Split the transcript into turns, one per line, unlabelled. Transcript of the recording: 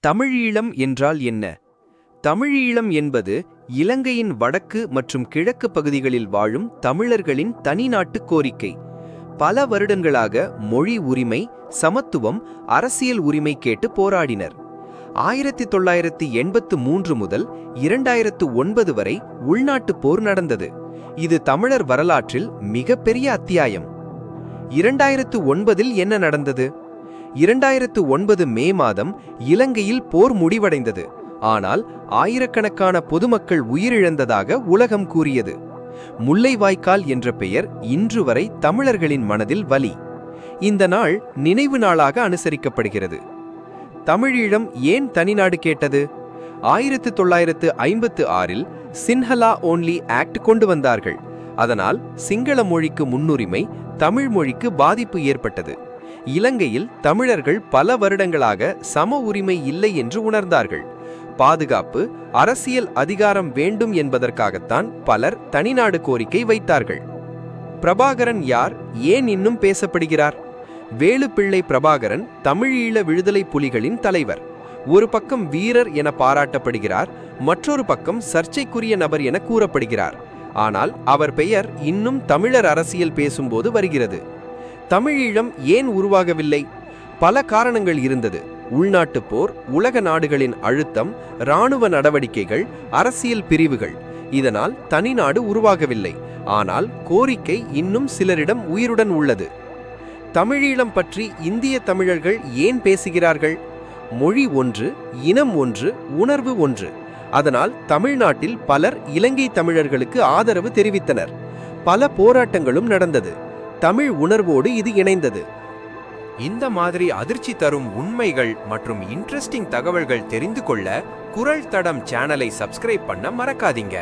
தமிழீழம் என்றால் என்ன? தமிழீழம் என்பது இலங்கையின் வடக்கு மற்றும் கிழக்கு பகுதிகளில் வாழும் தமிழர்களின் தனிநாட்டு கோரிக்கை. பல வருடங்களாக மொழி உரிமை, சமத்துவம், அரசியல் உரிமை கேட்டு போராடினர். 1983 முதல் 2009 வரை உள்நாட்டு போர் நடந்தது. இது தமிழர் வரலாற்றில் மிகப்பெரிய அத்தியாயம். 2009இல் என்ன நடந்தது? 2009 மே மாதம் இலங்கையில் போர் முடிவடைந்தது. ஆனால் ஆயிரக்கணக்கான பொதுமக்கள் உயிரிழந்ததாக உலகம் கூறியது. முல்லைவாய்க்கால் என்ற பெயர் இன்று வரை தமிழர்களின் மனதில் வலி. இந்த நாள் நினைவு நாளாக அனுசரிக்கப்படுகிறது. தமிழீழம் ஏன் தனிநாடு கேட்டது? 1956இல் சின்ஹலா ஓன்லி ஆக்ட் கொண்டு வந்தார்கள். அதனால் சிங்கள மொழிக்கு முன்னுரிமை, தமிழ் மொழிக்கு பாதிப்பு ஏற்பட்டது. இலங்கையில் தமிழர்கள் பல வருடங்களாக சம உரிமை இல்லை என்று உணர்ந்தார்கள். பாதுகாப்பு, அரசியல் அதிகாரம் வேண்டும் என்பதற்காகத்தான் பலர் தனிநாடு கோரிக்கை வைத்தார்கள். பிரபாகரன் யார்? ஏன் இன்னும் பேசப்படுகிறார்? வேலுப்பிள்ளை பிரபாகரன் தமிழீழ விடுதலை புலிகளின் தலைவர். ஒரு பக்கம் வீரர் என பாராட்டப்படுகிறார், மற்றொரு பக்கம் சர்ச்சைக்குரிய நபர் என கூறப்படுகிறார். ஆனால் அவர் பெயர் இன்னும் தமிழர் அரசியல் பேசும்போது வருகிறது. தமிழீழம் ஏன் உருவாகவில்லை? பல காரணங்கள் இருந்தது. உள்நாட்டு போர், உலக நாடுகளின் அழுத்தம், இராணுவ நடவடிக்கைகள், அரசியல் பிரிவுகள். இதனால் தனிநாடு உருவாகவில்லை. ஆனால் கோரிக்கை இன்னும் சிலரிடம் உயிருடன் உள்ளது. தமிழீழம் பற்றி இந்திய தமிழர்கள் ஏன் பேசுகிறார்கள்? மொழி ஒன்று, இனம் ஒன்று, உணர்வு ஒன்று. அதனால் தமிழ்நாட்டில் பலர் இலங்கை தமிழர்களுக்கு ஆதரவு தெரிவித்தனர். பல போராட்டங்களும் நடந்தது. தமிழ் உணர்வோடு இது இணைந்தது. இந்த மாதிரி அதிர்ச்சி தரும் உண்மைகள் மற்றும் இன்ட்ரெஸ்டிங் தகவல்கள் தெரிந்து கொள்ள குரல் தடம் சேனலை சப்ஸ்கிரைப் பண்ண மறக்காதீங்க.